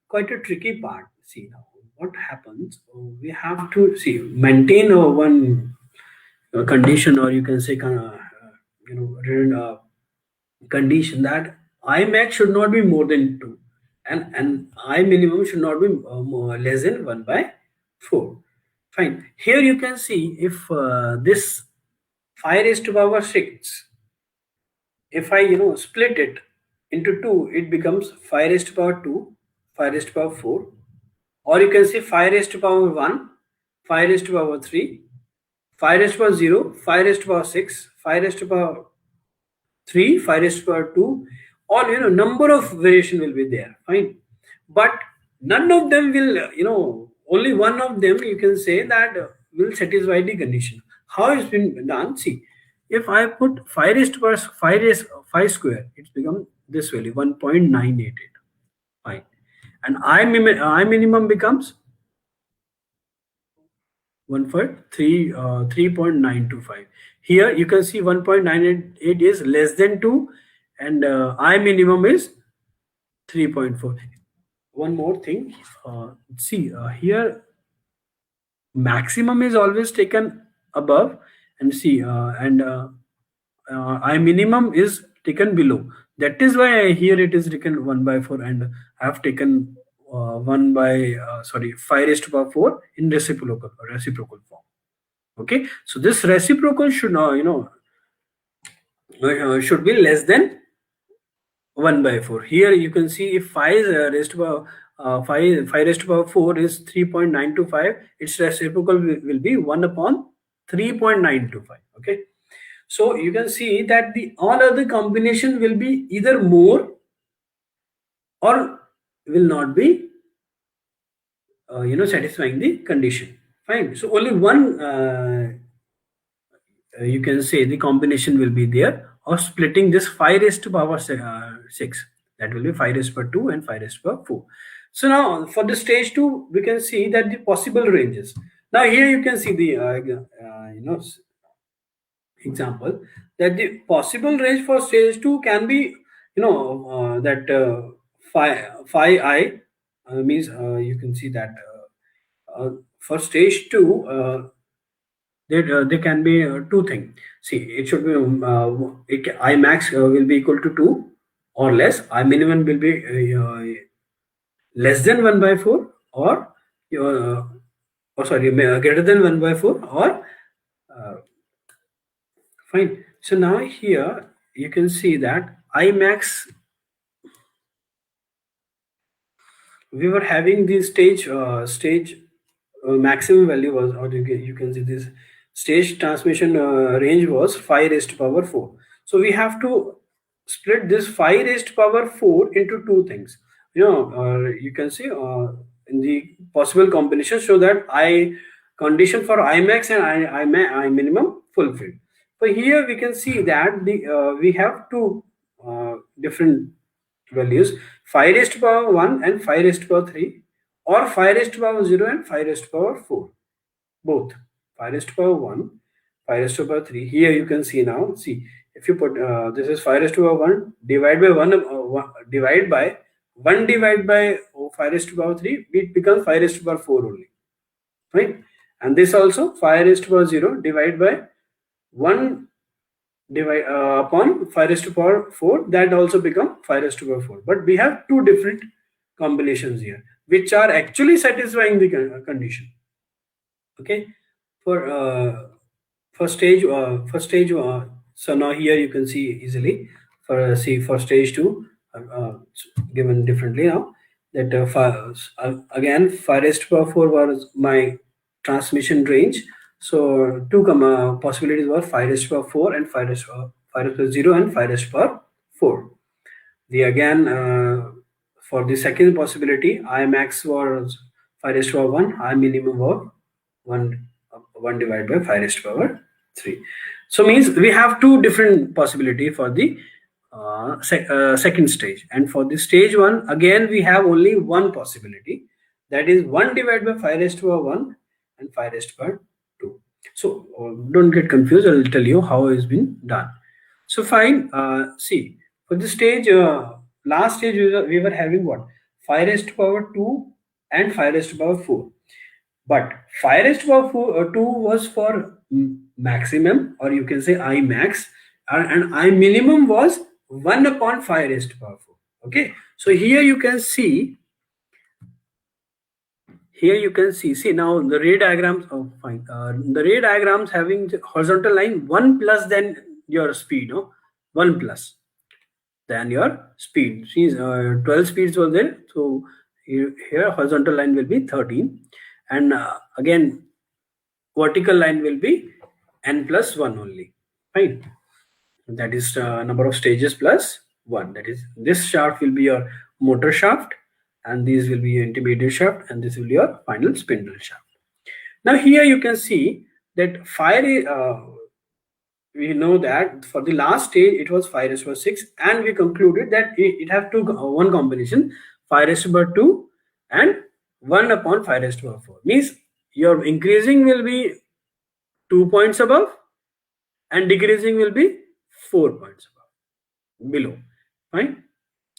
quite a tricky part. See now what happens. We have to see maintain one condition, or you can say written condition that I max should not be more than 2, and I minimum should not be less than 1 by 4. Fine. Here you can see if this 5 raised to power 6, if I split it into 2, it becomes 5 raised to power 2, 5 raised to power 4, or you can say 5 raised to power 1, 5 raised to power 3, 5 raised to power 0, 5 raised to power 6, 5 raised to power 3, 5 raised to power 2, or number of variation will be there. Fine. But none of them will, only one of them you can say that will satisfy the condition. How it's been done? See, if I put 5 raised to power 5 square, it's become this value 1.988. Fine. And I minimum becomes 3.925. Here you can see 1.988 is less than 2, and I minimum is 3.4. One more thing, see here maximum is always taken above, and see I minimum is taken below. That is why here it is taken 1 by 4, and I have taken 1 by 5 raised to power 4 in reciprocal form. Okay, so this reciprocal should should be less than 1 by 4. Here you can see if 5 raised to power 5 raised to power 4 is 3.925, its reciprocal will be 1 upon 3.925. Okay, so you can see that the all other combination will be either more or will not be satisfying the condition. Fine. So only one you can say the combination will be there, or splitting this 5 raised to power 6, that will be 5 raised to power 2 and 5 raised to power 4. So now for the stage 2 we can see that the possible ranges. Now here you can see the example that the possible range for stage 2 can be that phi I means you can see that for stage 2 there can be two things. See, it should be I max will be equal to 2 or less. I minimum will be less than 1 by 4, or greater than 1 by 4, or fine. So now here you can see that I max, we were having the stage maximum value was, or you can see this stage transmission range was 5 raised to power 4. So we have to split this 5 raised to power 4 into two things. You can see in the possible combination, so that I condition for I max and I minimum fulfilled. So here we can see that the we have two different values, 5 raised to power 1 and 5 raised to power 3, or 5 raised to power 0 and 5 raised to power 4. Both 5 raised to power 1, 5 raised to power 3. Here you can see now, see, if you put this is 5 raised to power 1, divide by 1 divide by 5 raised to power 3, it becomes 5 raised to power 4 only. Right? And this also 5 raised to power 0 divide by 1 divide upon 5 raised to power 4, that also become 5 raised to power 4. But we have two different combinations here which are actually satisfying the condition. Okay, for stage so now here you can see easily for stage 2 given differently now, that again 5 raised to power 4 was my transmission range. So two possibilities were 5 raised to power 4 and 5 raised to power 0 and 5 raised to power 4. The again for the second possibility, I max was 5 raised to power 1, I minimum was 1 divided by 5 raised to power 3. So means we have two different possibility for the second stage, and for the stage 1 again we have only one possibility, that is 1 divided by 5 raised to power 1 and 5 raised to power 2. So don't get confused, I will tell you how it's been done. So fine, see, for the stage last stage we were having what, 5 raised to power 2 and 5 raised to power 4, but 5 raised to power 2 was for maximum, or you can say I max, and I minimum was 1 upon 5 raised to power 4. Okay, so here you can see, see now the ray diagrams, oh fine, the ray diagrams having horizontal line 1 plus than your speed, no, 1 plus than your speed. Since 12 speeds were there, so here horizontal line will be 13, and again vertical line will be n plus 1 only. Fine, that is number of stages plus 1. That is, this shaft will be your motor shaft, and these will be your intermediate shaft, and this will be your final spindle shaft. Now here you can see that we know that for the last stage it was 5 raised to power 6, and we concluded that it has one combination, 5 raised to power 2 and 1 upon 5 raised to power 4. Means your increasing will be 2 points above and decreasing will be 4 points above below. Fine.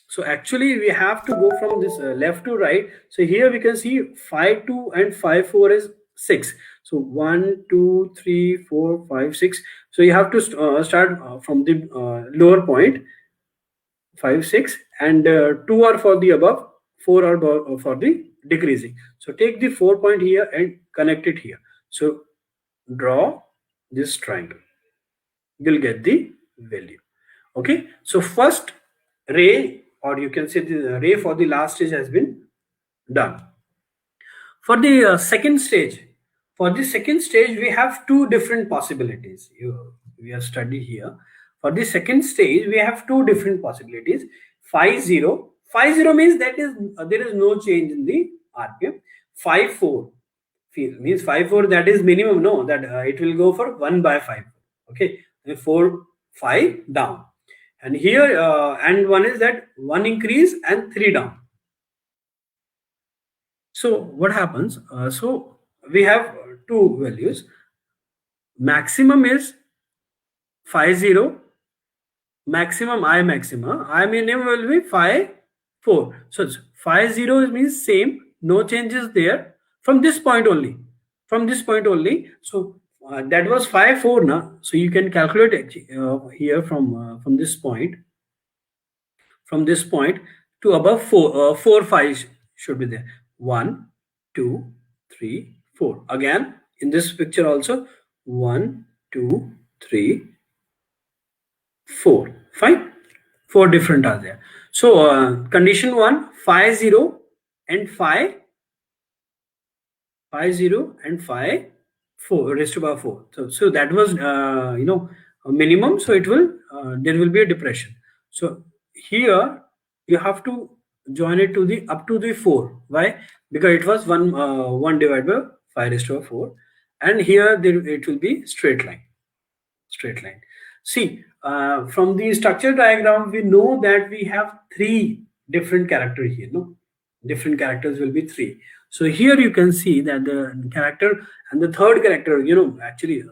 So actually we have to go from this left to right. So here we can see 5 2 and 5 4 is 6. So 1 2 3 4 5 6. So you have to start from the lower point, 5 6, and 2 are for the above, 4 are for the decreasing. So take the 4 point here and connect it here. So draw this triangle, you'll get the value. Okay, so first ray, or you can say the ray for the last stage has been done. For the second stage, we have two different possibilities. We have studied here. For the second stage, we have two different possibilities. 5 0. 5 0 means that is there is no change in the RPM. 5 4 means 5 4, that is minimum. No, that it will go for 1 by 5. Okay, 4 5 down, and here and one is that 1 increase and 3 down. So what happens? So we have two values. Maximum is 5 0. Maximum I minimum will be 5 4. So it's 5 0 means same, no changes there from this point only. From this point only. So that was 5 4 now. So you can calculate it here from this point. From this point to above 4 5 should be there. 1 2 3 4. Again in this picture also 1 2 3 4. Fine, 4 different are there. So condition 1, 5 0 and 5 0 and 5 4 raised to power 4. So that was a minimum. So it will there will be a depression. So here you have to join it to the up to the 4. Why? Because it was 1 divided by 5 raised to power 4, and here it will be straight line. See, from the structure diagram we know that we have 3 different characters here. No, different characters will be 3. So here you can see that the character and the third character, actually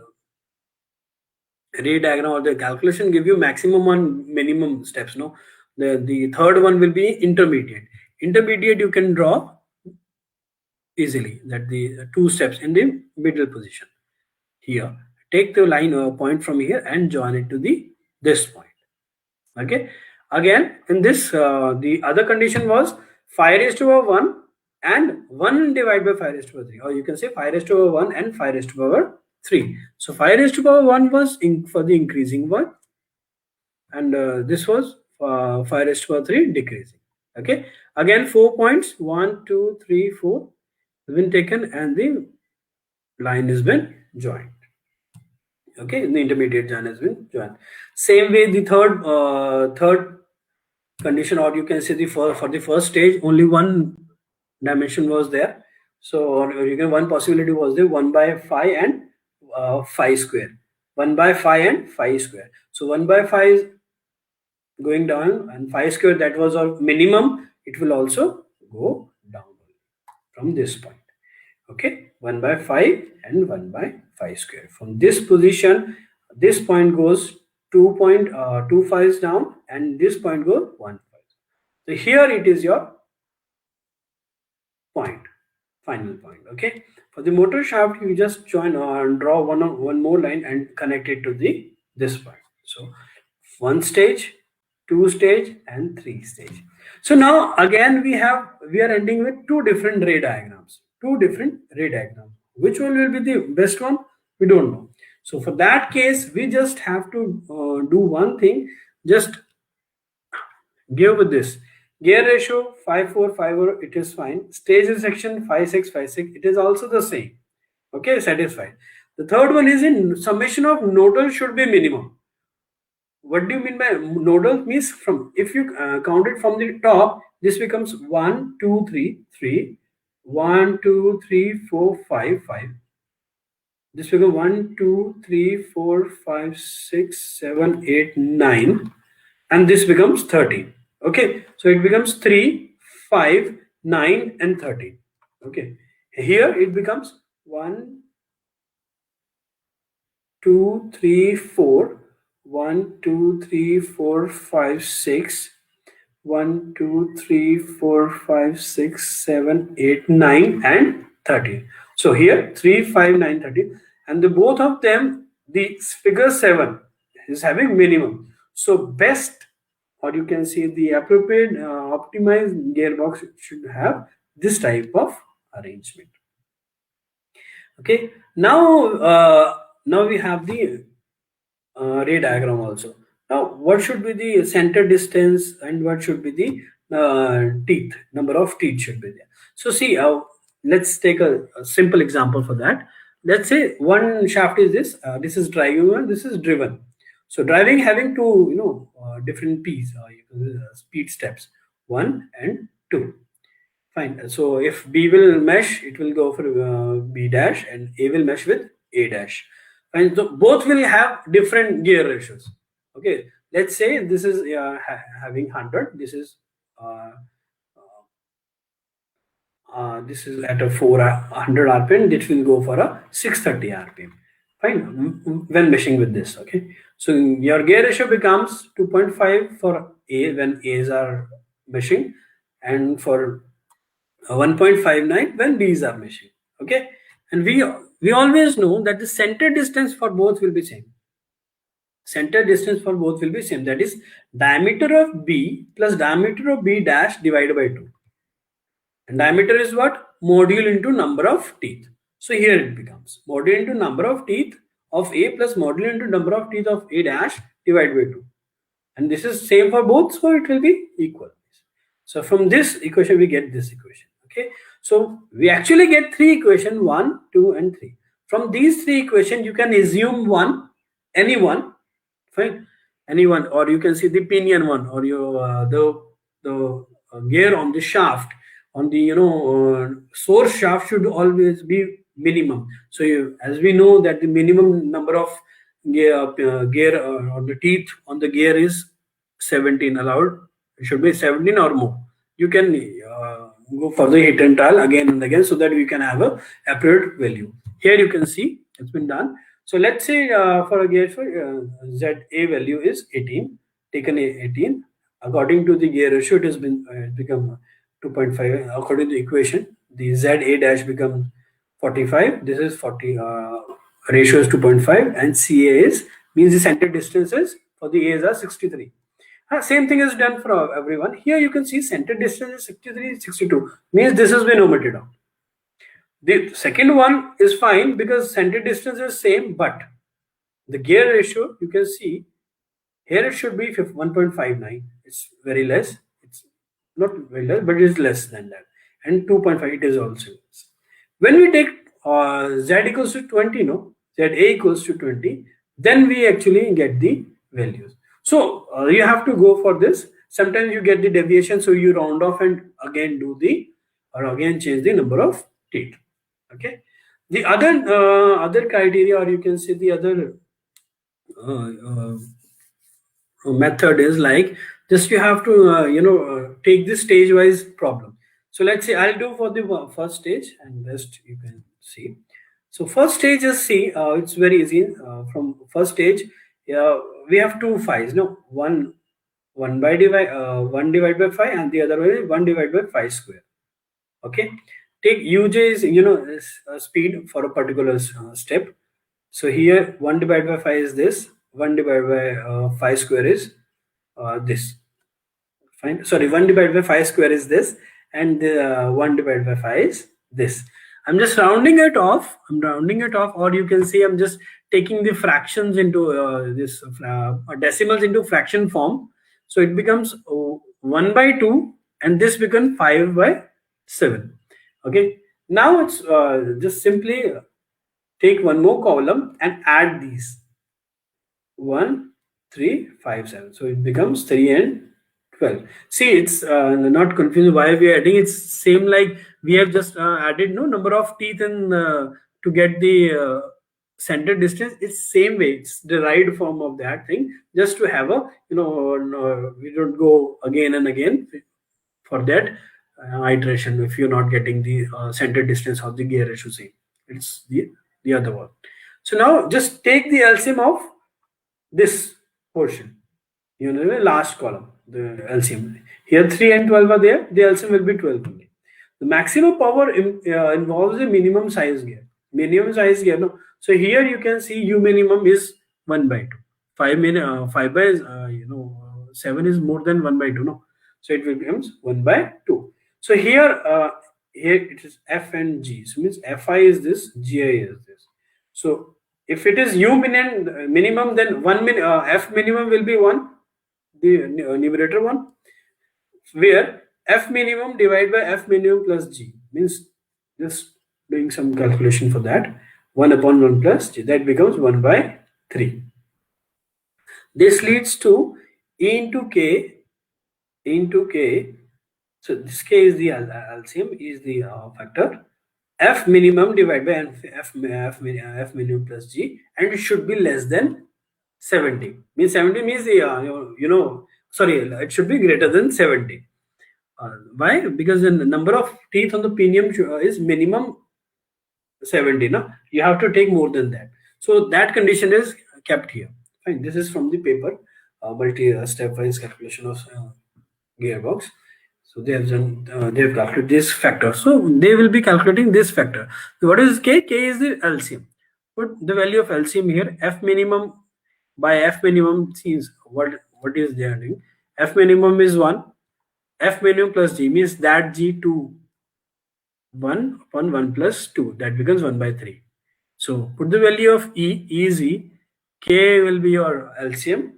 ray diagram or the calculation give you maximum and minimum steps. No, the third one will be intermediate. Intermediate you can draw easily, that the 2 steps in the middle position. Here take the line point from here and join it to this point. Okay, again in this the other condition was 5 raised to power 1 and 1 divided by 5 raised to power 3, or you can say 5 raised to power 1 and 5 raised to power 3. So 5 raised to power 1 was for the increasing one, and this was 5 raised to power 3 decreasing. Okay, again 4 points, 1 2 3 4 has been taken and the line has been joined. Okay, the intermediate join has been joined. Same way the third condition, or you can say for the first stage only one dimension was there. So or you can one possibility was there, 1 by phi and phi square, 1 by phi and phi square. So 1 by phi is going down, and phi square, that was our minimum, it will also go down from this point. Okay, 1 by phi and 1 by phi square. From this position, this point goes 2.2 phi's down, and this point goes 1 phi. So here it is your point, final point. Okay, for the motor shaft, you just join or draw one more line and connect it to this point. So 1 stage, 2 stage, and 3 stage. So now again we are ending with two different ray diagrams. Which one will be the best one? We don't know. So for that case, we just have to do one thing. Just give with this gear ratio 5:4:5, it is fine. Stage section 5:6:5:6, it is also the same. Okay, satisfied. The third one is in summation of nodal should be minimum. What do you mean by nodal? Means from, if you count it from the top, this becomes 1 2 3 3, 1 2 3 4 5 5. This becomes 1 2 3 4 5 6 7 8 9, and this becomes 13. Okay, so it becomes 3 5 9 and 13. Okay, here it becomes 1 2 3 4, 1 2 3 4 5 6, 1 2 3 4 5 6 7 8 9 and 13. So here 3 5 9 13, and the both of them, the figure 7 is having minimum. So best, or you can see the appropriate optimized gearbox should have this type of arrangement. Okay, now we have the ray diagram also. Now what should be the center distance, and what should be the teeth, number of teeth should be there. So see, let's take a simple example for that. Let's say one shaft is this is driving one, this is driven. So driving having two different P's, speed steps, 1 and 2. Fine. So if B will mesh, it will go for B dash, and A will mesh with A dash. And so both will have different gear ratios. Okay. Let's say this is having 100. This is at a 400 RPM. This will go for a 630 RPM. Fine. When meshing with this. Okay. So your gear ratio becomes 2.5 for A when A's are meshing, and for 1.59 when B's are meshing. Okay, and we always know that the center distance for both will be same. Center distance for both will be same. That is diameter of B plus diameter of B dash divided by 2. And diameter is what? Module into number of teeth. So here it becomes module into number of teeth of A plus module into number of teeth of A dash divided by 2. And this is same for both, so it will be equal. So from this equation we get this equation. Okay, so we actually get three equations, 1, 2, and 3. From these three equations you can assume any one, fine, any one, or you can see the pinion one, or your the gear on the shaft, on the source shaft should always be minimum. So as we know that the minimum number of gear or the teeth on the gear is 17 allowed. It should be 17 or more. You can go for the hit and trial again and again, so that we can have a appropriate value. Here you can see it's been done. So let's say for a gear ZA value is 18, taken 18. According to the gear ratio, it has become 2.5. According to the equation, the ZA dash becomes 45. This is 40. Ratio is 2.5, and CA means the center distances for the A's are 63. Same thing is done for everyone. Here you can see center distance is 63, 62. Means this has been omitted out. The second one is fine because center distance is same, but the gear ratio, you can see here it should be 1.59. It's very less. It's not very less, but it's less than that. And 2.5, it is also less. When we take Z equals to 20, ZA equals to 20, then we actually get the values. So you have to go for this sometimes you get the deviation, so you round off and again again change the number of teeth. Okay. The other criteria, or you can say the other uh, uh, method is like, just you have to take this stage wise problem. So let's say I'll do for the first stage, and rest you can see. So first stage is C. It's very easy. From first stage, we have two fives. No, one divided by 5, and the other way 1 divided by 5 square. Okay, take uj is is speed for a particular step. So here 1 divided by 5 is this, 1 divided by 5 square is this. Fine. Sorry, 1 divided by 5 square is this, and 1 divided by 5 is this. I'm just rounding it off. Or you can see I'm just taking the fractions into this decimals into fraction form. So it becomes 1 by 2, and this becomes 5 by 7. Okay. Now it's just simply take one more column and add these 1, 3, 5, 7. So it becomes 3 and 12. See, it's not confused why we are adding. It's same like we have just added no number of teeth in to get the center distance. It's same way. It's derived form of that thing, just to have a no, we don't go again and again for that iteration if you're not getting the center distance of the gear ratio same. It's the other one. So now just take the LCM of this portion, the last column, the LCM. Here 3 and 12 are there, the LCM will be 12 only. The maximum power involves a minimum size gear. No. So here you can see U minimum is 1 by 2. 5 by 7 is more than 1 by 2. No. So it becomes 1 by 2. So here it is F and G. So means Fi is this, Gi is this. So if it is U minimum, then F minimum will be 1, the numerator 1, where F minimum divided by F minimum plus G, means just doing some calculation for that, 1 upon 1 plus G, that becomes 1 by 3. This leads to E into K. So this K is the LCM, is the factor. F minimum divided by F minimum plus G, and it should be less than 70. Means 70 means sorry, it should be greater than 70. Why? Because the number of teeth on the pinion is minimum 70. No, you have to take more than that. So that condition is kept here. Fine. This is from the paper, multi-stepwise calculation of gearbox. So they have done, they have calculated this factor. So they will be calculating this factor. So what is K? K is the LCM. Put the value of LCM here. F minimum by F minimum sees what is they are doing. F minimum is 1. F minimum plus G means that G2 1 upon 1 plus 2. That becomes 1 by 3. So put the value of E is E. K will be your LCM.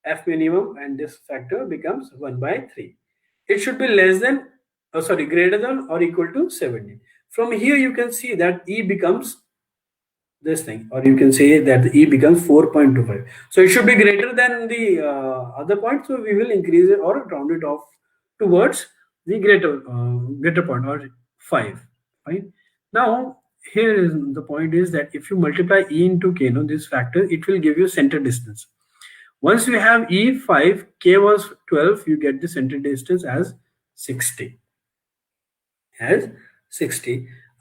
F minimum, and this factor becomes 1 by 3. It should be less than, greater than or equal to 70. From here you can see that E becomes this thing, or you can say that the E becomes 4.25. So it should be greater than the other point. So we will increase it or round it off towards the greater point, or 5. Right? Now here is the point is that if you multiply E into K, this factor, it will give you center distance. Once you have E 5, K was 12, you get the center distance as 60.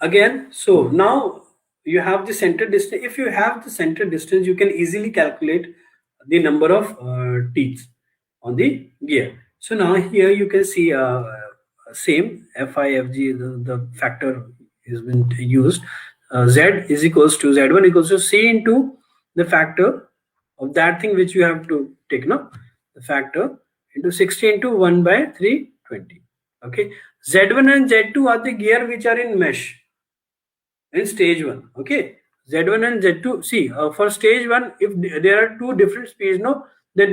Again, so now you have the center distance. If you have the center distance, you can easily calculate the number of teeth on the gear. So now here you can see same FIFG, the factor has been used. Z is equals to Z1 equals to C into the factor of that thing which you have to take, the factor into 60 into 1 by 320. Okay, Z1 and Z2 are the gear which are in mesh in stage 1. Okay, Z1 and Z2. See, for stage 1, if there are two different speeds, then